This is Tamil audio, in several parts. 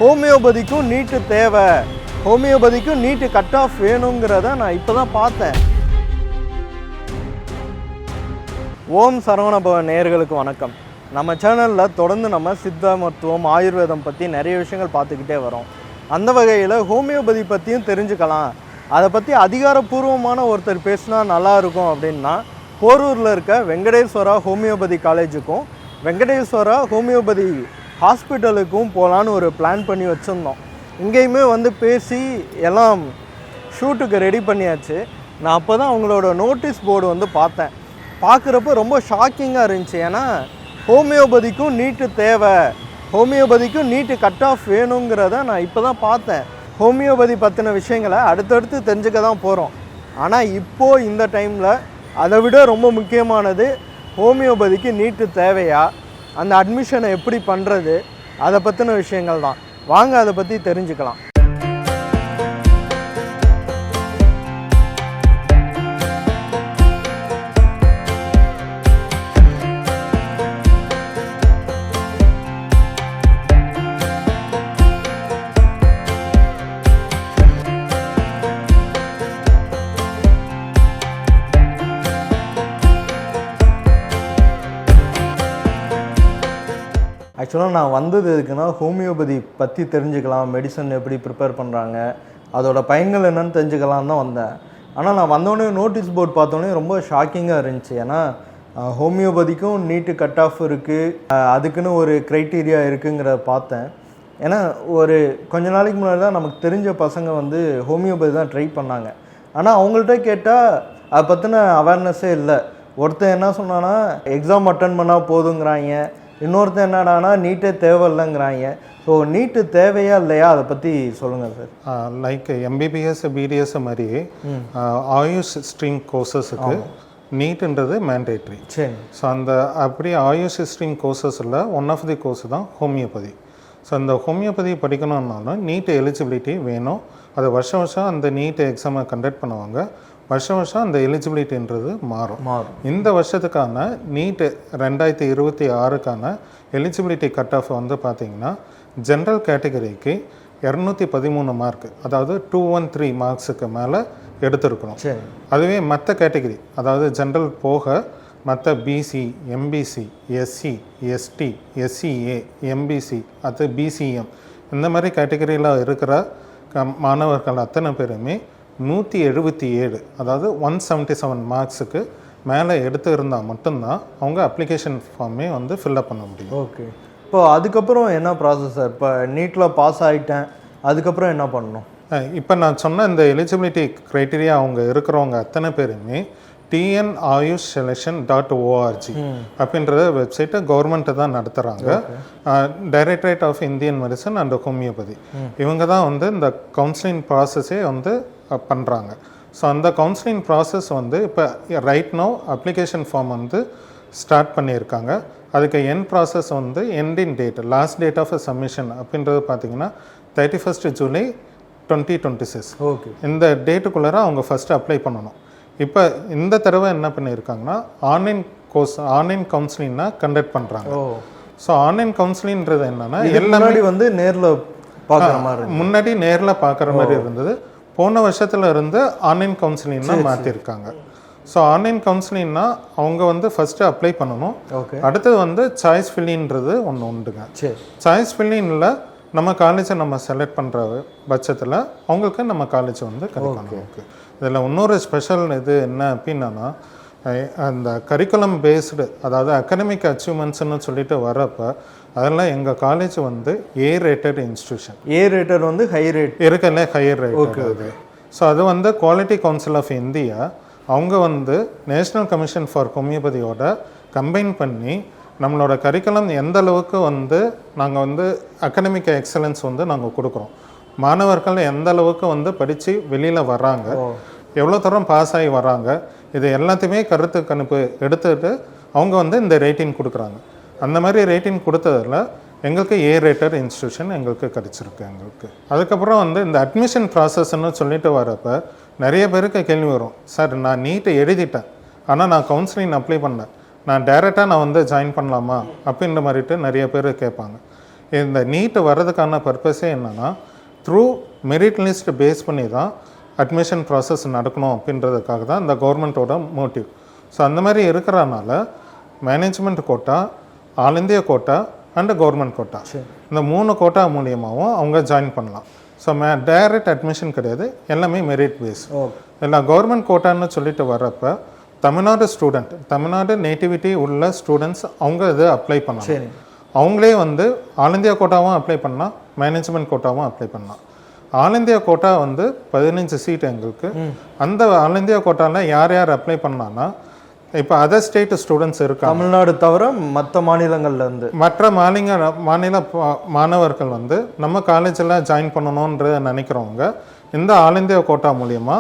ஹோமியோபதிக்கும் நீட்டு தேவை, ஹோமியோபதிக்கும் நீட்டு கட் ஆஃப் வேணுங்கிறத நான் இப்போ தான் பார்த்தேன். ஓம் சரவணபவ நேயர்களுக்கு வணக்கம். நம்ம சேனலில் தொடர்ந்து நம்ம சித்த மருத்துவம், ஆயுர்வேதம் பற்றி நிறைய விஷயங்கள் பார்த்துக்கிட்டே வரோம். அந்த வகையில் ஹோமியோபதி பற்றியும் தெரிஞ்சுக்கலாம். அதை பற்றி அதிகாரப்பூர்வமான ஒருத்தர் பேசினா நல்லா இருக்கும் அப்படின்னா போரூரில் இருக்க வெங்கடேஸ்வரா ஹோமியோபதி காலேஜுக்கும் வெங்கடேஸ்வரா ஹோமியோபதி ஹாஸ்பிட்டலுக்கும் போகலான்னு ஒரு பிளான் பண்ணி வச்சுருந்தோம். இங்கேயுமே வந்து பேசி எல்லாம் ஷூட்டுக்கு ரெடி பண்ணியாச்சு. நான் அப்போ தான் அவங்களோட நோட்டீஸ் போர்டு வந்து பார்த்தேன். பார்க்குறப்ப ரொம்ப ஷாக்கிங்காக இருந்துச்சு. ஏன்னா ஹோமியோபதிக்கும் நீட்டு தேவை, ஹோமியோபதிக்கும் நீட்டு கட் ஆஃப் வேணுங்கிறத நான் இப்போ தான் பார்த்தேன். ஹோமியோபதி பற்றின விஷயங்களை அடுத்தடுத்து தெரிஞ்சுக்க தான் போகிறோம். ஆனால் இப்போது இந்த டைமில் அதை விட ரொம்ப முக்கியமானது ஹோமியோபதிக்கு நீட்டு தேவையா, அந்த அட்மிஷனை எப்படி பண்ணுறது, அதை பற்றின விஷயங்கள் தான். வாங்க அதை பற்றி தெரிஞ்சுக்கலாம். ஆக்சுவலாக நான் வந்தது எதுக்குன்னா ஹோமியோபதி பற்றி தெரிஞ்சுக்கலாம், மெடிசன் எப்படி ப்ரிப்பேர் பண்ணுறாங்க, அதோட பயன்கள் என்னென்னு தெரிஞ்சுக்கலாம் தான் வந்தேன். ஆனால் நான் வந்தோடனே நோட்டீஸ் போர்டு பார்த்தோன்னே ரொம்ப ஷாக்கிங்காக இருந்துச்சு. ஏன்னா ஹோமியோபதிக்கும் நீட்டு கட் ஆஃப் இருக்குது, அதுக்குன்னு ஒரு க்ரைட்டீரியா இருக்குங்கிறத பார்த்தேன். ஏன்னா ஒரு கொஞ்ச நாளைக்கு முன்னாடி தான் நமக்கு தெரிஞ்ச பசங்க வந்து ஹோமியோபதி தான் ட்ரை பண்ணாங்க. ஆனால் அவங்கள்ட்ட கேட்டால் அதை பற்றின அவேர்னஸே இல்லை. ஒருத்தர் என்ன சொன்னான்னா எக்ஸாம் அட்டன் பண்ணால் போதுங்கிறாங்க, இன்னொருத்தர் என்னடானா நீட்டே தேவையில்லைங்கிறாங்க. ஸோ நீட்டு தேவையா இல்லையா, அதை பற்றி சொல்லுங்கள் சார். லைக் எம்பிபிஎஸ் பிடிஎஸ் மாதிரி ஆயுஷ் ஸ்ட்ரீம் கோர்சஸுக்கு நீட்டுன்றது மேண்டேட்ரி. சரி. ஸோ அந்த அப்படி ஆயுஷ் ஸ்ட்ரீம் கோர்சஸில் ஒன் ஆஃப் தி கோர்ஸ் தான் ஹோமியோபதி. ஸோ அந்த ஹோமியோபதி படிக்கணுன்னாலும் நீட் எலிஜிபிலிட்டி வேணும். அது வருஷம் வருஷம் அந்த நீட் எக்ஸாமை கண்டக்ட் பண்ணுவாங்க. வருஷம் வருஷம் அந்த எலிஜிபிலிட்டின்றது மாறும். இந்த வருஷத்துக்கான நீட்டு 2026க்கான எலிஜிபிலிட்டி கட் ஆஃப் வந்து பார்த்திங்கன்னா ஜென்ரல் கேட்டகரிக்கு 213 மார்க், அதாவது 213 மார்க்ஸுக்கு மேலே எடுத்துருக்கணும். அதுவே மற்ற கேட்டகரி, அதாவது ஜென்ரல் போக மற்ற BC, MBC, SC, ST, SCA, MBC, அது பிசிஎம், இந்த மாதிரி கேட்டகரியில் இருக்கிற மாணவர்கள் அத்தனை பேருமே 177, அதாவது 177 மார்க்ஸுக்கு மேலே எடுத்து இருந்தால் மட்டும்தான் அவங்க அப்ளிகேஷன் ஃபார்மே வந்து ஃபில்அப் பண்ண முடியும். ஓகே. இப்போ அதுக்கப்புறம் என்ன ப்ராசஸ் சார்? இப்போ நீட்டில் பாஸ் ஆகிட்டேன், அதுக்கப்புறம் என்ன பண்ணணும்? இப்போ நான் சொன்ன இந்த எலிஜிபிலிட்டி க்ரைட்டீரியா அவங்க இருக்கிறவங்க அத்தனை பேருமே tnayushselection.org அப்படின்ற வெப்சைட்டை கவர்மெண்ட்டு தான் நடத்துகிறாங்க. Directorate of Indian medicine and homeopathy இவங்க தான் வந்து இந்த கவுன்சிலிங் ப்ராசஸே வந்து பண்ணுறாங்க. ஸோ அந்த கவுன்சிலிங் ப்ராசஸ் வந்து இப்போ ரைட் நோ அப்ளிகேஷன் ஃபார்ம் வந்து ஸ்டார்ட் பண்ணியிருக்காங்க. அதுக்கு எண்ட் ப்ராசஸ் வந்து ending date, last date of submission அப்படின்றது பார்த்திங்கன்னா 31 ஜூலை 2026. ஓகே. இந்த டேட்டுக்குள்ளார அவங்க ஃபஸ்ட்டு அப்ளை பண்ணணும். இப்போ இந்த தடவை என்ன பண்ணியிருக்காங்கன்னா ஆன்லைன் கவுன்சிலிங்னா கண்டக்ட் பண்ணுறாங்க. ஸோ ஆன்லைன் கவுன்சிலிங்கிறது என்னன்னா எல்லாமே வந்து நேரில் பார்க்குற மாதிரி, முன்னாடி நேரில் பார்க்குற மாதிரி இருந்தது. போன வருஷத்துல இருந்து ஆன்லைன் கவுன்சிலிங்னா மாற்றிருக்காங்க. ஸோ ஆன்லைன் கவுன்சிலிங்னா அவங்க வந்து ஃபஸ்ட்டு அப்ளை பண்ணணும். அடுத்தது வந்து சாய்ஸ் ஃபில்லிங்கிறது ஒன்று உண்டுங்க. சாய்ஸ் ஃபில்லிங்கில் நம்ம காலேஜை நம்ம செலக்ட் பண்ணுற பட்சத்தில் அவங்களுக்கு நம்ம காலேஜ் வந்து கிடைக்கணும். இதில் இன்னொரு ஸ்பெஷல் இது என்ன அப்படின்னா, அந்த கரிக்குலம் பேஸ்டு, அதாவது அகடமிக் அச்சீவ்மெண்ட்ஸ்ன்னு சொல்லிட்டு வரப்போ அதெல்லாம் எங்கள் காலேஜ் வந்து ஏ ரேட்டட் இன்ஸ்டியூஷன். ஏ ரேட்டட் வந்து ஹை ரேட் இருக்கல, ஹையர் ரேட் அது. ஸோ அது வந்து குவாலிட்டி கவுன்சில் ஆஃப் இந்தியா அவங்க வந்து நேஷ்னல் கமிஷன் ஃபார் ஹோமியோபதியோட கம்பைன் பண்ணி நம்மளோட கரிக்குலம் எந்த அளவுக்கு வந்து நாங்கள் வந்து அகடமிக் எக்ஸலன்ஸ் வந்து நாங்கள் கொடுக்குறோம், மாணவர்கள் எந்த அளவுக்கு வந்து படித்து வெளியில் வர்றாங்க, எவ்வளோ தூரம் பாஸ் ஆகி வராங்க, இது எல்லாத்தையுமே கருத்து கணிப்பு எடுத்துகிட்டு அவங்க வந்து இந்த ரேட்டிங் கொடுக்குறாங்க. அந்த மாதிரி ரேட்டிங் கொடுத்ததில் எங்களுக்கு ஏ ரேட்டட் இன்ஸ்டியூஷன் எங்களுக்கு கிடச்சிருக்கு எங்களுக்கு. அதுக்கப்புறம் வந்து இந்த அட்மிஷன் ப்ராசஸ்ன்னு சொல்லிட்டு வரப்போ நிறைய பேருக்கு கேள்வி வரும், சார் நான் நீட்டை எழுதிட்டேன் ஆனால் நான் கவுன்சிலிங் அப்ளை பண்ணேன், நான் டைரெக்டாக நான் வந்து ஜாயின் பண்ணலாமா அப்படின்ற மாதிரிட்டு நிறைய பேர் கேட்பாங்க. இந்த நீட்டு வர்றதுக்கான பர்பஸே என்னென்னா த்ரூ மெரிட் லிஸ்ட் பேஸ் பண்ணி தான் அட்மிஷன் ப்ராசஸ் நடக்கணும் அப்படின்றதுக்காக தான் இந்த கவர்மெண்ட்டோட மோட்டிவ். ஸோ அந்த மாதிரி இருக்கிறனால management quota, all India quota and government quota, இந்த 3 கோட்டா மூலியமாகவும் அவங்க ஜாயின் பண்ணலாம். ஸோ டைரக்ட் அட்மிஷன் கிடையாது, எல்லாமே மெரிட் பேஸ். எல்லாம் கவர்மெண்ட் கோட்டான்னு சொல்லிட்டு வர்றப்ப தமிழ்நாடு ஸ்டூடெண்ட், தமிழ்நாடு நேட்டிவிட்டி உள்ள ஸ்டூடெண்ட்ஸ் அவங்க இதை அப்ளை பண்ணலாம். அவங்களே வந்து ஆல் இந்தியா கோட்டாவும் அப்ளை பண்ணலாம், மேனேஜ்மெண்ட் கோட்டாவும் அப்ளை பண்ணலாம். ஆல் இந்தியா கோட்டா வந்து 15 சீட் எங்களுக்கு. அந்த ஆல் இந்தியா கோட்டாவில் யார் யார் அப்ளை பண்ணலான்னா, இப்போ அதர் ஸ்டேட் ஸ்டூடெண்ட்ஸ் இருக்காங்க, தமிழ்நாடு தவிர மற்ற மாநிலங்கள்லேருந்து மற்ற மாநில மாணவர்கள் வந்து நம்ம காலேஜில் ஜாயின் பண்ணணுன்ற நினைக்கிறவங்க இந்த ஆல் இந்தியா கோட்டா மூலிமா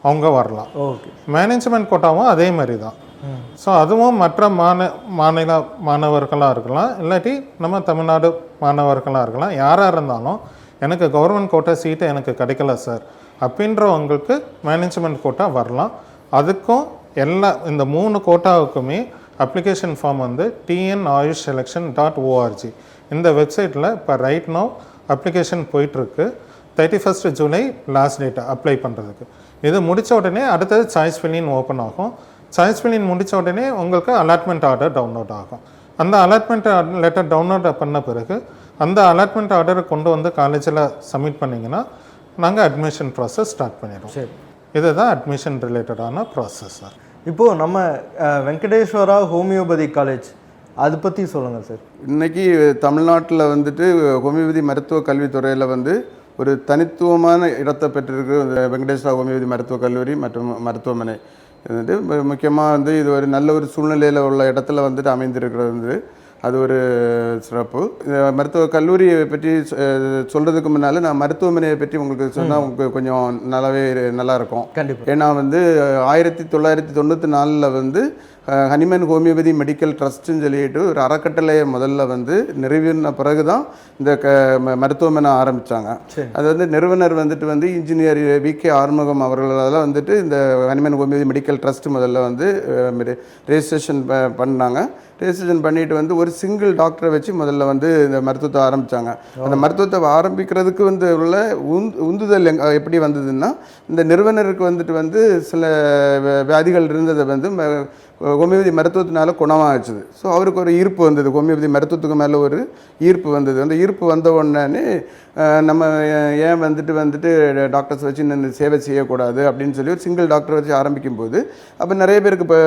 அவங்க வரலாம். ஓகே. மேனேஜ்மெண்ட் கோட்டாவும் அதே மாதிரி தான். ஸோ அதுவும் மற்ற மாநில மாணவர்களாக இருக்கலாம், இல்லாட்டி நம்ம தமிழ்நாடு மாணவர்களாக இருக்கலாம். யாராக இருந்தாலும் எனக்கு கவர்மெண்ட் கோட்டா சீட்டு எனக்கு கிடைக்கல சார் அப்படின்றவங்களுக்கு மேனேஜ்மெண்ட் கோட்டா வரலாம். அதுக்கும் இந்த 3 கோட்டாவுக்குமே அப்ளிகேஷன் ஃபார்ம் வந்து tnayushselection.org இந்த வெப்சைட்டில் இப்போ ரைட் நோ அப்ளிகேஷன் போயிட்டுருக்கு. 31 ஜூலை லாஸ்ட் டேட் அப்ளை பண்ணுறதுக்கு. இது முடித்த உடனே அடுத்தது சாய்ஸ் ஃபில்லிங் ஓப்பன் ஆகும். சாய்ஸ் ஃபில்லிங் முடித்த உடனே உங்களுக்கு அலாட்மெண்ட் ஆர்டர் டவுன்லோட் ஆகும். அந்த அலாட்மெண்ட் லெட்டர் டவுன்லோட் பண்ண பிறகு அந்த அலாட்மெண்ட் ஆர்டரை கொண்டு வந்து காலேஜில் சப்மிட் பண்ணிங்கன்னா நாங்கள் அட்மிஷன் ப்ராசஸ் ஸ்டார்ட் பண்ணிடுவோம். சரி, இதுதான் அட்மிஷன் ரிலேட்டடான ப்ராசஸ் சார். இப்போது நம்ம வெங்கடேஸ்வரா ஹோமியோபதி காலேஜ் அதை பற்றி சொல்லுங்கள் சார். இன்றைக்கி தமிழ்நாட்டில் வந்துட்டு ஹோமியோபதி மருத்துவ கல்வித்துறையில் வந்து ஒரு தனித்துவமான இடத்தை பெற்றிருக்கு வெங்கடேஸ்வரா ஹோமியோபதி மருத்துவக் கல்லூரி மற்றும் மருத்துவமனை. வந்துட்டு முக்கியமாக வந்து இது ஒரு நல்ல ஒரு சூழ்நிலையில் உள்ள இடத்துல வந்துட்டு அமைந்திருக்கிறது வந்து அது ஒரு சிறப்பு. மருத்துவக் கல்லூரியை பற்றி சொல்கிறதுக்கு முன்னால் நான் மருத்துவமனையை பற்றி உங்களுக்கு சொன்னால் உங்களுக்கு கொஞ்சம் நல்லாயிருக்கும். கண்டிப்பாக. ஏன்னா வந்து 1994 வந்து ஹனிமன் ஹோமியோபதி மெடிக்கல் ட்ரஸ்ட்டுன்னு சொல்லிட்டு ஒரு அறக்கட்டளையை முதல்ல வந்து நிறுவின பிறகு தான் இந்த மருத்துவமனை ஆரம்பித்தாங்க. அது வந்து நிறுவனர் வந்துட்டு வந்து இன்ஜினியர் வி.கே. ஆறுமுகம் அவர்களால் வந்துட்டு இந்த ஹனிமன் ஹோமியோபதி மெடிக்கல் ட்ரஸ்ட் முதல்ல வந்து ரெஜிஸ்ட்ரேஷன் பண்ணாங்க. ரெஜிஸ்ட்ரேஷன் பண்ணிட்டு வந்து ஒரு சிங்கிள் டாக்டரை வச்சு முதல்ல வந்து இந்த மருத்துவத்தை ஆரம்பித்தாங்க. அந்த மருத்துவத்தை ஆரம்பிக்கிறதுக்கு வந்து உள்ள உந்துதல் எப்படி வந்ததுன்னா, இந்த நிறுவனருக்கு வந்துட்டு வந்து சில வியாதிகள் இருந்ததை வந்து ஹோமியோபதி மருத்துவத்தினால குணமாகிடுச்சு. ஸோ அவருக்கு ஒரு ஈர்ப்பு வந்தது, ஹோமியோபதி மருத்துவத்துக்கு மேலே ஒரு ஈர்ப்பு வந்தது. அந்த ஈர்ப்பு வந்த உடனே நம்ம ஏன் வந்துட்டு டாக்டர்ஸ் வச்சு இன்னும் சேவை செய்யக்கூடாது அப்படின்னு சொல்லி ஒரு சிங்கிள் டாக்டர் வச்சு ஆரம்பிக்கும் போது, அப்போ நிறைய பேருக்கு இப்போ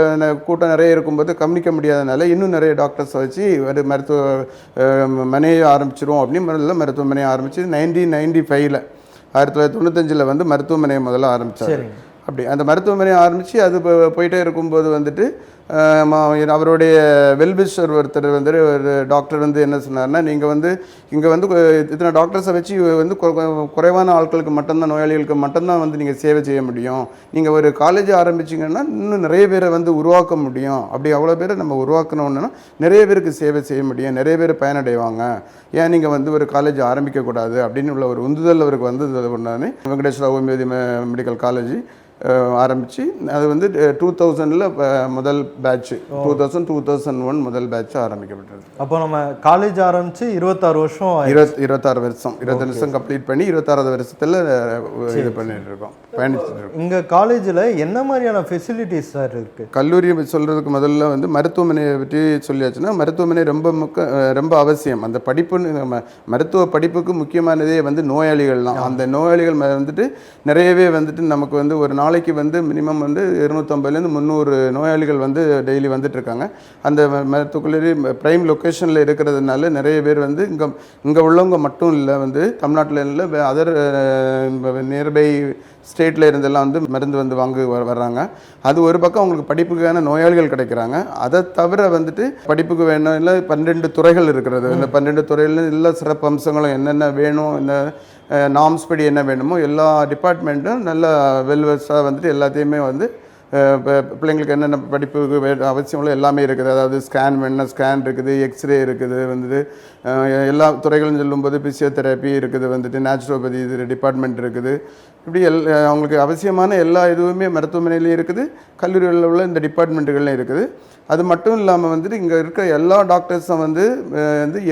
கூட்டம் நிறைய இருக்கும்போது கவனிக்க முடியாதனால இன்னும் நிறைய டாக்டர்ஸை வச்சு ஒரு மருத்துவ மனையை ஆரம்பிச்சிரும் அப்படின்னு முதல்ல மருத்துவமனையை ஆரம்பித்து 1995 1995 வந்து மருத்துவமனையை முதல்ல ஆரம்பித்தார். அப்படி அந்த மருத்துவமனையை ஆரம்பித்து அது போயிட்டே இருக்கும்போது வந்துட்டு அவருடைய வெல்விஷர் ஒருத்தர் வந்து ஒரு டாக்டர் வந்து என்ன சொன்னார்னா, நீங்கள் வந்து இங்கே வந்து இத்தனை டாக்டர்ஸை வச்சு வந்து குறைவான ஆட்களுக்கு மட்டும்தான், நோயாளிகளுக்கு மட்டும்தான் வந்து நீங்கள் சேவை செய்ய முடியும். நீங்கள் ஒரு காலேஜ் ஆரம்பிச்சிங்கன்னா இன்னும் நிறைய பேரை வந்து உருவாக்க முடியும். அப்படி அவ்வளோ பேரை நம்ம உருவாக்கணும்னா நிறைய பேருக்கு சேவை செய்ய முடியும், நிறைய பேர் பயனடைவாங்க. ஏன் நீங்கள் வந்து ஒரு காலேஜ் ஆரம்பிக்கக்கூடாது அப்படின்னு உள்ள ஒரு உந்துதல் அவருக்கு வந்தது. ஒன்றானே வெங்கடேஸ்வரா ஹோமியோபதி மெடிக்கல் காலேஜ் ஆரம்பித்து அது வந்து 2000 முதல் பேட்ச், 2001 முதல் பேட்ச் ஆரம்பிக்கப்பட்டது. அப்போ நம்ம காலேஜ் ஆரம்பித்து 26 வருஷம் 26 வருஷம் கம்ப்ளீட் பண்ணி 26வது வருஷத்தில் இது பண்ணிட்டு இருக்கோம், பயணிச்சுட்டு இருக்கோம். இங்கே காலேஜில் என்ன மாதிரியான ஃபெசிலிட்டிஸ் சார் இருக்குது? கல்லூரியை சொல்கிறதுக்கு முதல்ல வந்து மருத்துவமனையை பற்றி சொல்லியாச்சுன்னா, மருத்துவமனை ரொம்ப அவசியம். அந்த படிப்புன்னு மருத்துவ படிப்புக்கு முக்கியமானதே வந்து நோயாளிகள் தான். அந்த நோயாளிகள் வந்துட்டு நிறையவே வந்துட்டு நமக்கு வந்து ஒரு நாளைக்கு வந்து மினிமம் வந்து 250 300 நோயாளிகள் வந்து டெய்லி வந்துட்டு இருக்காங்க. அந்த மருத்துவக் கல்லூரி பிரைம் லொக்கேஷனில் இருக்கிறதுனால நிறைய பேர் வந்து இங்கே உள்ளவங்க மட்டும் இல்லை, வந்து தமிழ்நாட்டில் இல்லை, அதர் நியர்பை ஸ்டேட்டில் இருந்தெல்லாம் வந்து மருந்து வந்து வர்றாங்க. அது ஒரு பக்கம் அவங்களுக்கு படிப்புக்கான நோயாளிகள் கிடைக்கிறாங்க. அதை தவிர வந்துட்டு படிப்புக்கு வேணும் இல்லை 12 துறைகள் இருக்கிறது. இந்த 12 துறையில் எல்லா சிறப்பு அம்சங்களும் என்னென்ன வேணும், என்ன நார்ம்ஸ் படி என்ன வேணுமோ எல்லா டிபார்ட்மெண்ட்டும் நல்ல வெல்வெஸ்டாக வந்துட்டு எல்லாத்தையுமே வந்து பிள்ளைங்களுக்கு என்னென்ன படிப்புக்கு அவசியங்களும் எல்லாமே இருக்குது. அதாவது ஸ்கேன் வேணும்னா ஸ்கேன் இருக்குது, எக்ஸ்ரே இருக்குது, வந்துட்டு எல்லா துறைகளும் சொல்லும்போது பிசியோதெரப்பி இருக்குது, வந்துட்டு நேச்சுரோபதி இது டிபார்ட்மெண்ட் இருக்குது. இப்படி அவங்களுக்கு அவசியமான எல்லா இதுவுமே மருத்துவமனையிலையும் இருக்குது, கல்லூரிகளில் உள்ள இந்த டிபார்ட்மெண்ட்டுகள்லையும் இருக்குது. அது மட்டும் இல்லாமல் வந்துட்டு இங்கே இருக்க எல்லா டாக்டர்ஸும் வந்து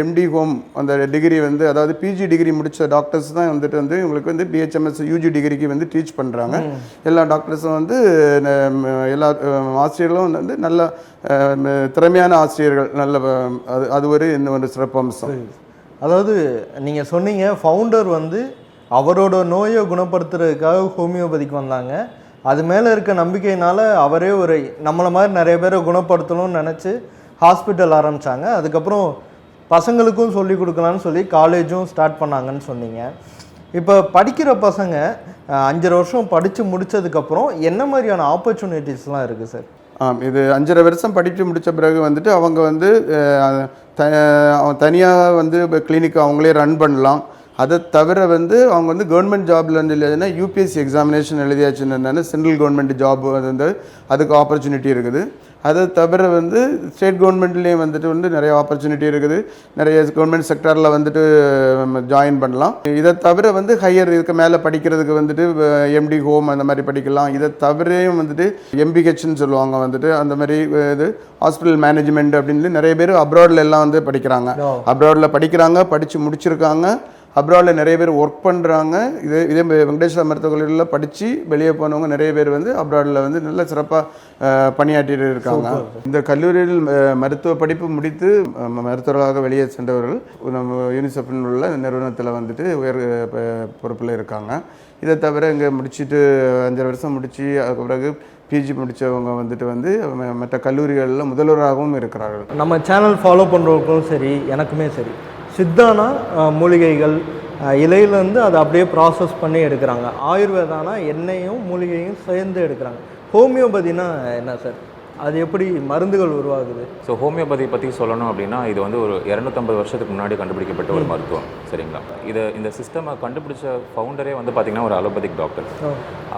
எம்டி ஹோம் அந்த டிகிரி வந்து அதாவது பிஜி டிகிரி முடித்த டாக்டர்ஸ் தான் வந்துட்டு இவங்களுக்கு வந்து பிஹெச்எம்எஸ் யூஜி டிகிரிக்கு வந்து டீச் பண்ணுறாங்க. எல்லா டாக்டர்ஸும் வந்து எல்லா ஆசிரியர்களும் வந்து நல்ல திறமையான ஆசிரியர்கள், நல்ல அது ஒரு இன்னொரு சிறப்பம்சம். அதாவது நீங்கள் சொன்னீங்க ஃபவுண்டர் வந்து அவரோட நோயை குணப்படுத்துறதுக்காக ஹோமியோபதிக்கு வந்தாங்க. அது மேலே இருக்க நம்பிக்கையினால அவரே ஒரு நம்மளை மாதிரி நிறைய பேரை குணப்படுத்தணும்னு நினச்சி ஹாஸ்பிட்டல் ஆரம்பித்தாங்க. அதுக்கப்புறம் பசங்களுக்கும் சொல்லி கொடுக்கலான்னு சொல்லி காலேஜும் ஸ்டார்ட் பண்ணாங்கன்னு சொன்னீங்க. இப்போ படிக்கிற பசங்க 5 வருஷம் படித்து முடித்ததுக்கப்புறம் என்ன மாதிரியான ஆப்பர்ச்சுனிட்டிஸ்லாம் இருக்குது சார்? இது 5.5 வருஷம் படித்து முடித்த பிறகு வந்துட்டு அவங்க வந்து தனியாக வந்து கிளினிக் அவங்களே ரன் பண்ணலாம். அதை தவிர வந்து அவங்க வந்து கவர்மெண்ட் ஜாபில் இல்லைன்னா யூபிஎஸ்சி எக்ஸாமினேஷன் எழுதியாச்சுன்னு சென்ட்ரல் கவர்மெண்ட் ஜாப் வந்து அதுக்கு ஆப்பர்ச்சுனிட்டி இருக்குது. அதை தவிர வந்து ஸ்டேட் கவர்மெண்ட்லேயும் வந்துட்டு நிறைய ஆப்பர்ச்சுனிட்டி இருக்குது. நிறைய கவர்மெண்ட் செக்டரில் வந்துட்டு ஜாயின் பண்ணலாம். இதை தவிர வந்து ஹையர் இதுக்கு மேலே படிக்கிறதுக்கு வந்துட்டு எம்டி ஹோம் அந்த மாதிரி படிக்கலாம். இதை தவிரையும் வந்துட்டு எம்பிஹெச்ன்னு சொல்லுவாங்க வந்துட்டு அந்த மாதிரி இது ஹாஸ்பிட்டல் மேனேஜ்மெண்ட் அப்படின்னு நிறைய பேர் அப்ராடில் எல்லாம் வந்து படிக்கிறாங்க. அப்ராடில் படிக்கிறாங்க, படித்து முடிச்சிருக்காங்க. அப்ராடில் நிறைய பேர் ஒர்க் பண்ணுறாங்க. இதே வெங்கடேஸ்வரா மருத்துவக் கல்லூரியில் படித்து வெளியே போனவங்க நிறைய பேர் வந்து அப்ராடில் வந்து நல்ல சிறப்பாக பணியாற்றிட்டு இருக்காங்க. இந்த கல்லூரியில் மருத்துவ படிப்பு முடித்து மருத்துவர்களாக வெளியே சென்றவர்கள் நம்ம யூனிசெஃப்னு உள்ள நிறுவனத்தில் வந்துட்டு உயர் பொறுப்பில் இருக்காங்க. இதை தவிர இங்கே முடிச்சுட்டு 5 வருஷம் முடித்து அதுக்கு பிறகு பிஜி முடித்தவங்க வந்துட்டு வந்து மற்ற கல்லூரிகளில் முதல்வராகவும் இருக்கிறார்கள். நம்ம சேனல் ஃபாலோ பண்ணுறவங்களுக்கும் சரி, எனக்குமே சரி, சித்தானா மூலிகைகள் இலையிலேருந்து அதை அப்படியே ப்ராசஸ் பண்ணி எடுக்கிறாங்க. ஆயுர்வேதானா எண்ணெயும் மூலிகையும் சேர்ந்து எடுக்கிறாங்க. ஹோமியோபதினா என்ன சார்? அது எப்படி மருந்துகள் உருவாகுது? ஸோ ஹோமியோபதி பற்றி சொல்லணும் அப்படின்னா இது வந்து ஒரு 250 வருஷத்துக்கு முன்னாடி கண்டுபிடிக்கப்பட்ட ஒரு மருத்துவம். சரிங்களா? இந்த சிஸ்டமை கண்டுபிடிச்ச ஃபவுண்டரே வந்து பார்த்திங்கன்னா ஒரு அலோபதிக் டாக்டர்.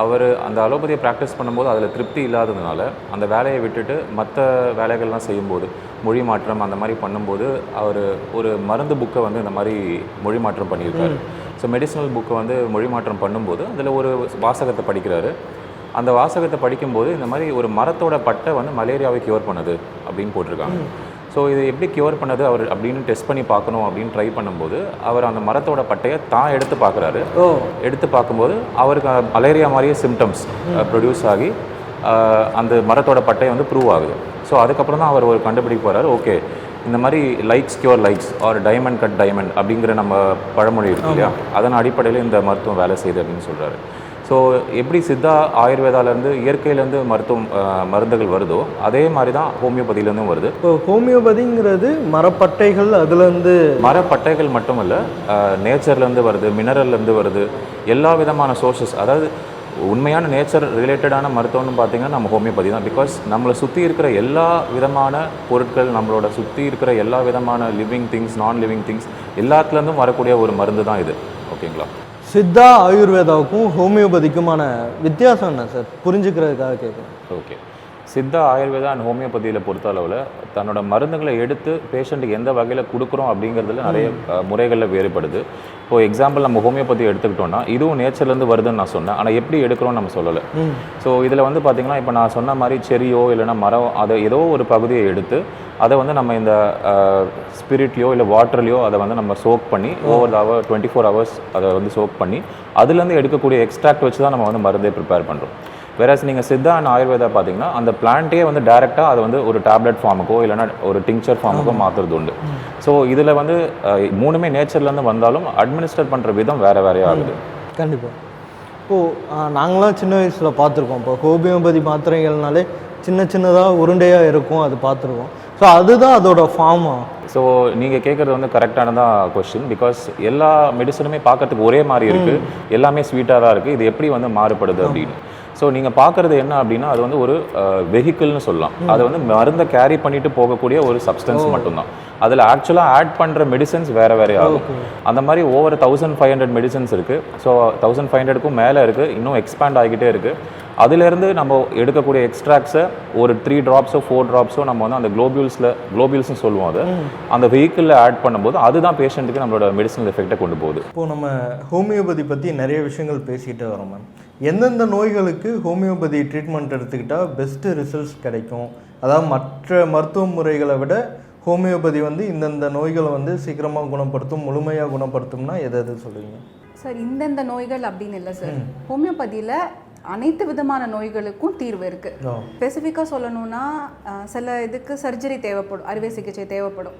அவர் அந்த அலோபதியை ப்ராக்டிஸ் பண்ணும்போது அதில் திருப்தி இல்லாததுனால அந்த வேலையை விட்டுட்டு மற்ற வேலைகள்லாம் செய்யும்போது மொழி மாற்றம் அந்த மாதிரி பண்ணும்போது அவர் ஒரு மருந்து புக்கை வந்து இந்த மாதிரி மொழி மாற்றம் பண்ணியிருக்காரு. ஸோ மெடிசனல் புக்கை வந்து மொழி மாற்றம் பண்ணும்போது அதில் ஒரு வாசகத்தை படிக்கிறாரு. அந்த வாசகத்தை படிக்கும்போது இந்த மாதிரி ஒரு மரத்தோட பட்டை வந்து மலேரியாவை க்யூர் பண்ணுது அப்படின்னு போட்டிருக்காங்க. ஸோ இது எப்படி க்யூர் பண்ணது அவர் அப்படின்னு டெஸ்ட் பண்ணி பார்க்கணும் அப்படின்னு ட்ரை பண்ணும்போது அவர் அந்த மரத்தோட பட்டையை தான் எடுத்து பார்க்குறாரு. எடுத்து பார்க்கும்போது அவருக்கு மலேரியா மாதிரியே சிம்டம்ஸ் ப்ரொடியூஸ் ஆகி அந்த மரத்தோட பட்டையை வந்து ப்ரூவ் ஆகுது. ஸோ அதுக்கப்புறம் தான் அவர் ஒரு கண்டுபிடிக்க போகிறாரு. ஓகே, இந்த மாதிரி likes cure likes or diamond cut diamond அப்படிங்கிற நம்ம பழமொழி இருக்கு இல்லையா, அதன் அடிப்படையில் இந்த மருத்துவம் வேலை செய்யுது அப்படின்னு சொல்கிறாரு. ஸோ எப்படி சித்தா ஆயுர்வேதாலேருந்து இயற்கையிலேருந்து மருந்துகள் வருதோ அதே மாதிரி தான் ஹோமியோபதியிலேருந்தும் வருது. இப்போ ஹோமியோபதிங்கிறது மரப்பட்டைகள், அதுலேருந்து மரப்பட்டைகள் மட்டும் இல்லை, நேச்சர்லேருந்து வருது, மினரல்லேருந்து வருது, எல்லா விதமான சோர்சஸ். அதாவது உண்மையான நேச்சர் ரிலேட்டடான மருத்துவம்னு பார்த்தீங்கன்னா நம்ம ஹோமியோபதி தான். பிகாஸ் நம்மளை சுற்றி இருக்கிற எல்லா விதமான பொருட்கள், நம்மளோட சுற்றி இருக்கிற எல்லா விதமான living things, non living things எல்லாத்துலேருந்தும் வரக்கூடிய ஒரு மருந்து தான் இது. ஓகேங்களா? சித்தா ஆயுர்வேதாவுக்கும் ஹோமியோபதிக்குமான வித்தியாசம் என்ன சார்? புரிஞ்சுக்கிறதுக்காக கேட்குறேன். ஓகே, சித்தா ஆயுர்வேதா அண்ட் ஹோமியோபதியில் பொறுத்த அளவில் தன்னோட மருந்துகளை எடுத்து பேஷண்ட்டுக்கு எந்த வகையில் கொடுக்குறோம் அப்படிங்கிறதுல நிறைய முறைகளில் வேறுபடுது. இப்போ எக்ஸாம்பிள் நம்ம ஹோமியோபதி எடுத்துக்கிட்டோம்னா இதுவும் நேச்சர்லேருந்து வருதுன்னு நான் சொன்னேன், ஆனால் எப்படி எடுக்கிறோம்னு நம்ம சொல்லலை. ஸோ இதில் வந்து பார்த்திங்கன்னா இப்போ நான் சொன்ன மாதிரி செரியோ இல்லைனா மரம், அதை ஏதோ ஒரு பகுதியை எடுத்து அதை வந்து நம்ம இந்த ஸ்பிரிட்லையோ இல்லை வாட்டர்லையோ அதை வந்து நம்ம சோக் பண்ணி ஓவர் 24 hours அதை வந்து சோக் பண்ணி அதுலேருந்து எடுக்கக்கூடிய எக்ஸ்ட்ராக்ட் வச்சு தான் நம்ம வந்து மருந்தே ப்ரிப்பேர் பண்ணுறோம். வேறஸ் நீங்கள் சித்தா அண்ட் ஆயுர்வேதா பார்த்தீங்கன்னா அந்த பிளான்ட்டே வந்து டேரெக்டாக அதை வந்து ஒரு டேப்லெட் ஃபார்முக்கோ இல்லைனா ஒரு டிங்சர் ஃபார்முக்கோ மாற்றுறது உண்டு. ஸோ இதில் வந்து மூணுமே நேச்சர்லேருந்து வந்தாலும் அட்மினிஸ்டர் பண்ணுற விதம் வேறு வேறையாக ஆகுது. கண்டிப்பாக. இப்போது நாங்களாம் சின்ன வயசில் பார்த்துருக்கோம். இப்போ ஹோமியோபதி மாத்திரைகள்னாலே சின்ன சின்னதாக உருண்டையாக இருக்கும், அது பார்த்துருக்கோம். ஸோ அதுதான் அதோட ஃபார்மா. ஸோ நீங்கள் கேட்குறது வந்து கரெக்டானதான் கொஸ்டின். பிகாஸ் எல்லா மெடிசனுமே பார்க்கறதுக்கு ஒரே மாதிரி இருக்குது, எல்லாமே ஸ்வீட்டாக தான் இருக்குது. இது எப்படி வந்து மாறுபடுது அப்படின்னு. ஸோ நீங்கள் பார்க்குறது என்ன அப்படின்னா அது வந்து ஒரு வெஹிக்கிள்னு சொல்லலாம். அது வந்து மருந்தை கேரி பண்ணிட்டு போகக்கூடிய ஒரு சப்ஸ்டன்ஸ் மட்டும்தான். அதில் ஆக்சுவலாக ஆட் பண்ணுற மெடிசன்ஸ் வேறு வேறு ஆகும். அந்த மாதிரி ஓவர் 1500 மெடிசன்ஸ் இருக்குது. ஸோ 1500க்கும் மேலே இருக்குது, இன்னும் எக்ஸ்பேண்ட் ஆகிக்கிட்டே இருக்குது. அதிலேருந்து நம்ம எடுக்கக்கூடிய எக்ஸ்ட்ராக்ட்ஸை ஒரு 3 drops 4 drops நம்ம வந்து அந்த குளோபியூல்ஸ்னு சொல்லுவோம். அது அந்த வெஹிக்கிளில் ஆட் பண்ணும்போது அதுதான் பேஷண்ட்டுக்கு நம்மளோட மெடிசனல் எஃபெக்டை கொண்டு போகுது. இப்போது நம்ம ஹோமியோபதி பற்றி நிறைய விஷயங்கள் பேசிக்கிட்டே வரோம் மேம். எந்தெந்த நோய்களுக்கு ஹோமியோபதி ட்ரீட்மெண்ட் எடுத்துக்கிட்டால் பெஸ்ட்டு ரிசல்ட்ஸ் கிடைக்கும், அதாவது மற்ற மருத்துவ முறைகளை விட ஹோமியோபதி வந்து இந்தந்த நோய்களை வந்து சீக்கிரமாக குணப்படுத்தும், முழுமையாக குணப்படுத்தும்னா எது சொல்லுவீங்க? சார் இந்தந்த நோய்கள் அப்படின்னு இல்லை சார். ஹோமியோபதியில் அனைத்து விதமான நோய்களுக்கும் தீர்வு இருக்குது. ஸ்பெசிஃபிக்காக சொல்லணும்னா சில இதுக்கு சர்ஜரி தேவைப்படும், அறுவை சிகிச்சை தேவைப்படும்.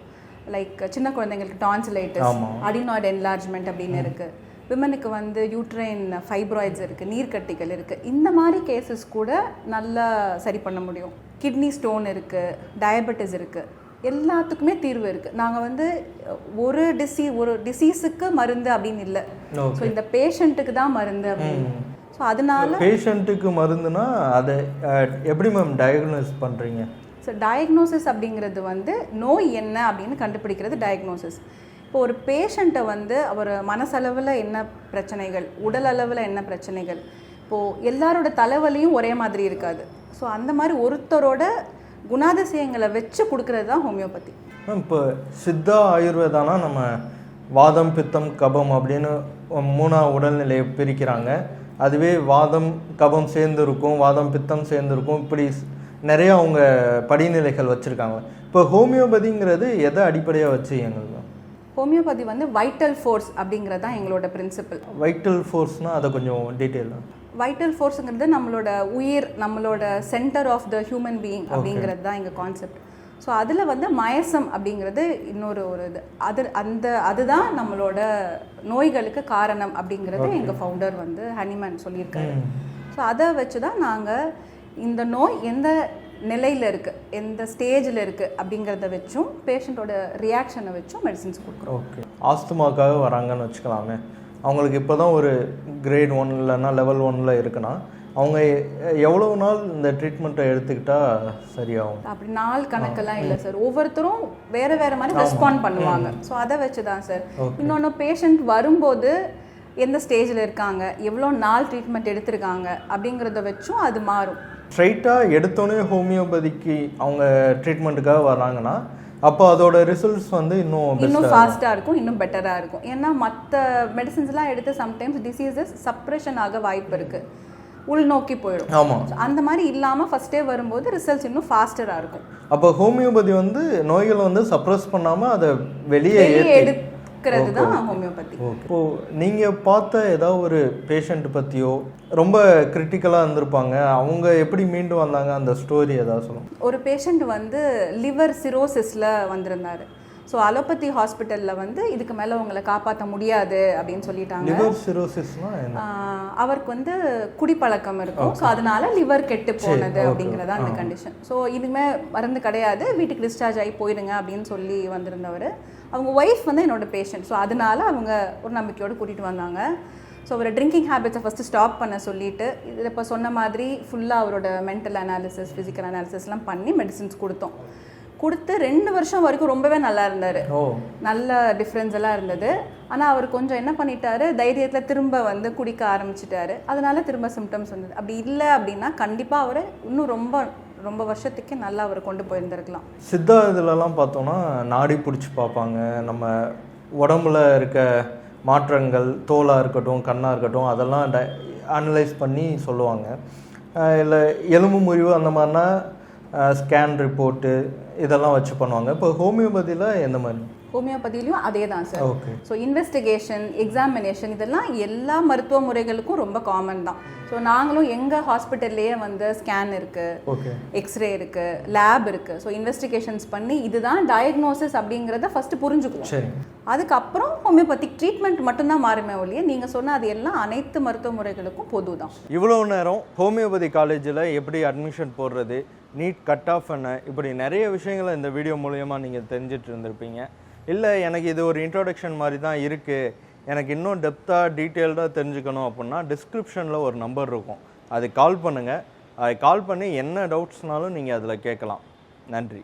லைக் சின்ன குழந்தைங்களுக்கு டான்சிலைட்டிஸ், அடினாய்டு என்லார்ஜ்மெண்ட் அப்படின்னு இருக்குது. விமனுக்கு வந்து யூட்ரைன் ஃபைப்ராய்ட்ஸ் இருக்குது, நீர்க்கட்டிகள் இருக்குது. இந்த மாதிரி கேசஸ் கூட நல்லா சரி பண்ண முடியும். கிட்னி ஸ்டோன் இருக்குது, டயபெட்டிஸ் இருக்குது, எல்லாத்துக்குமே தீர்வு இருக்குது. நாங்கள் வந்து ஒரு டிசீஸுக்கு மருந்து அப்படின்னு இல்லை. ஸோ இந்த பேஷண்ட்டுக்கு தான் மருந்து அப்படின்னு. ஸோ அதனால பேஷண்ட்டுக்கு மருந்துனா அதை எப்படி மேம் டயக்னோஸ் பண்ணுறீங்க? ஸோ டயக்னோசிஸ் அப்படிங்கிறது வந்து நோய் என்ன அப்படின்னு கண்டுபிடிக்கிறது டயக்னோசிஸ். இப்போ ஒரு பேஷண்ட்டை வந்து அவர் மனசளவில் என்ன பிரச்சனைகள், உடல் அளவில் என்ன பிரச்சனைகள், இப்போது எல்லாரோட தலைவலியும் ஒரே மாதிரி இருக்காது. ஸோ அந்த மாதிரி ஒருத்தரோட குணாதிசயங்களை வச்சு கொடுக்கறது தான் ஹோமியோபதி. இப்போ சித்தா ஆயுர்வேதானா நம்ம வாதம் பித்தம் கபம் அப்படின்னு 3 உடல்நிலையை பிரிக்கிறாங்க. அதுவே வாதம் கபம் சேர்ந்துருக்கும், வாதம் பித்தம் சேர்ந்துருக்கும், இப்படி நிறைய அவங்க படிநிலைகள் வச்சுருக்காங்க. இப்போ ஹோமியோபதிங்கிறது எதை அடிப்படையாக வச்சு எங்களுக்கு? ஹோமியோபதி வந்து வைட்டல் ஃபோர்ஸ் அப்படிங்கிறது தான் எங்களோட பிரின்சிபல். வைட்டல் ஃபோர்ஸ்னால் அதை கொஞ்சம் டீட்டெயிலாக. வைட்டல் ஃபோர்ஸுங்கிறது நம்மளோட உயிர், நம்மளோட centre of the human being அப்படிங்கிறது தான் எங்கள் கான்செப்ட். ஸோ அதில் வந்து மயசம் அப்படிங்கிறது இன்னொரு இது. அதுதான் நம்மளோட நோய்களுக்கு காரணம் அப்படிங்கிறது எங்கள் ஃபவுண்டர் வந்து ஹனிமேன் சொல்லியிருக்காரு. ஸோ அதை வச்சு தான் நாங்கள் இந்த நோய் எந்த நிலையில் இருக்குது, எந்த ஸ்டேஜில் இருக்குது அப்படிங்கிறத வச்சும் பேஷண்ட்டோட ரியாக்ஷனை வச்சும் மெடிசின்ஸ் கொடுக்குறோம். ஓகே. ஆஸ்துமாக்காக வராங்கன்னு வச்சுக்கலாமே, அவங்களுக்கு இப்போ தான் ஒரு கிரேட் 1 இல்லைன்னா லெவல் 1 இருக்குன்னா அவங்க எவ்வளோ நாள் இந்த ட்ரீட்மெண்ட்டை எடுத்துக்கிட்டால் சரியாகும்? அப்படி நாள் கணக்கெல்லாம் இல்லை சார். ஒவ்வொருத்தரும் வேறு வேறு மாதிரி ரெஸ்பாண்ட் பண்ணுவாங்க. ஸோ அதை வச்சு தான் சார். இன்னொன்று பேஷண்ட் வரும்போது எந்த ஸ்டேஜில் இருக்காங்க, எவ்வளோ நாள் ட்ரீட்மெண்ட் எடுத்திருக்காங்க அப்படிங்கிறத வச்சும் அது மாறும். ஸ்ட்ரைட்டாக எடுத்தோன்னே ஹோமியோபதிக்கு அவங்க ட்ரீட்மெண்ட்டுக்காக வராங்கன்னா அப்போ அதோட ரிசல்ட்ஸ் வந்து இன்னும் ஃபாஸ்ட்டாக இருக்கும், இன்னும் பெட்டராக இருக்கும். ஏன்னா மற்ற மெடிசின்ஸ்லாம் எடுத்து சம்டைம்ஸ் டிசீசஸ் சப்ரெஷன் ஆக வாய்ப்பு இருக்குது, உள்நோக்கி போயிடும். ஆமாம். அந்த மாதிரி இல்லாமல் ஃபஸ்ட்டே வரும்போது ரிசல்ட்ஸ் இன்னும் ஃபாஸ்டராக இருக்கும். அப்போ ஹோமியோபதி வந்து நோய்களை வந்து சப்ரஸ் பண்ணாமல் அதை வெளியே எடுக்கிறது தான் ஹோமியோபதி. இப்போது நீங்கள் பார்த்த ஏதாவது ஒரு பேஷண்ட் பற்றியோ ரொம்ப கிரிட்டிக்கலாக இருந்திருப்பாங்க, அவங்க எப்படி மீண்டு வந்தாங்க, அந்த ஸ்டோரி ஏதாவது சொல்லுங்கள். ஒரு பேஷண்ட் வந்து லிவர் சிரோசிஸில் வந்திருந்தார். ஸோ அலோபதி ஹாஸ்பிட்டலில் வந்து இதுக்கு மேலே உங்களை காப்பாற்ற முடியாது அப்படின்னு சொல்லிட்டாங்க. லிவர் சிரோசிஸ்னா அவருக்கு வந்து குடிப்பழக்கம் இருக்கும். ஸோ அதனால லிவர் கெட்டு போனது அப்படிங்கிறதா அந்த கண்டிஷன். ஸோ இதுமே மருந்து கிடையாது, வீட்டுக்கு டிஸ்சார்ஜ் ஆகி போயிடுங்க அப்படின்னு சொல்லி வந்திருந்தவர். அவங்க ஒய்ஃப் வந்து என்னோட பேஷண்ட். ஸோ அதனால அவங்க ஒரு நம்பிக்கையோடு கூட்டிகிட்டு வந்தாங்க. ஸோ அவரை ட்ரிங்கிங் ஹேபிட்ஸை ஃபஸ்ட்டு ஸ்டாப் பண்ண சொல்லிவிட்டு, இதில் இப்போ சொன்ன மாதிரி ஃபுல்லாக அவரோட மென்டல் அனாலிசிஸ், ஃபிசிக்கல் அனாலிசிஸ்லாம் பண்ணி மெடிசின்ஸ் கொடுத்து 2 வருஷம் வரைக்கும் ரொம்பவே நல்லா இருந்தார். நல்ல டிஃப்ரென்ஸ் எல்லாம் இருந்தது. ஆனால் அவர் கொஞ்சம் என்ன பண்ணிட்டாரு, தைரியத்தில் திரும்ப வந்து குடிக்க ஆரம்பிச்சிட்டாரு. அதனால திரும்ப சிம்டம்ஸ் வந்தது. அப்படி இல்லை அப்படின்னா கண்டிப்பாக அவர் இன்னும் ரொம்ப வருஷத்துக்கு நல்லா அவர் கொண்டு போயிருந்திருக்கலாம். சித்தா இதிலலாம் பார்த்தோன்னா நாடி பிடிச்சி பார்ப்பாங்க, நம்ம உடம்புல இருக்க மாற்றங்கள், தோலாக இருக்கட்டும் கண்ணாக இருக்கட்டும் அதெல்லாம் அனலைஸ் பண்ணி சொல்லுவாங்க. இல்லை எலும்பு முறிவு அந்த மாதிரினா ஸ்கேன் ரிப்போர்ட்டு இதெல்லாம் வச்சு பண்ணுவாங்க. இப்போ ஹோமியோபதியில் எந்த மாதிரி? ஹோமியோபதியிலையும் அதே தான் sir. Okay. So investigation, examination இதெல்லாம் எல்லா மருத்துவ முறைகளுக்கும் ரொம்ப காமன் தான். ஸோ நாங்களும் எங்கள் ஹாஸ்பிட்டல்லையே வந்து ஸ்கேன் இருக்குது, ஓகே, எக்ஸ்ரே இருக்குது, லேப் இருக்குது. ஸோ இன்வெஸ்டிகேஷன்ஸ் பண்ணி இதுதான் டயக்னோசிஸ் அப்படிங்கிறத ஃபஸ்ட்டு புரிஞ்சுக்குவோம். சரி. அதுக்கப்புறம் ஹோமியோபதிக் ட்ரீட்மெண்ட் மட்டும்தான் மாறுமே ஒழிய நீங்கள் சொன்ன அது எல்லாம் அனைத்து மருத்துவ முறைகளுக்கும் பொது தான். இவ்வளோ நேரம் ஹோமியோபதி காலேஜில் எப்படி அட்மிஷன் போடுறது, நீட் கட் ஆஃப் என்ன, இப்படி நிறைய விஷயங்களை இந்த வீடியோ மூலயமா நீங்கள் தெரிஞ்சிட்டு இருந்திருப்பீங்க. இல்லை எனக்கு இது ஒரு இன்ட்ரோடக்ஷன் மாதிரி தான் இருக்குது, எனக்கு இன்னும் டெப்த்தாக டீட்டெயில்டாக தெரிஞ்சுக்கணும் அப்படின்னா டிஸ்கிரிப்ஷனில் ஒரு நம்பர் இருக்கும், அது கால் பண்ணுங்கள். அதை கால் பண்ணி என்ன டவுட்ஸ்னாலும் நீங்கள் அதில் கேட்கலாம். நன்றி.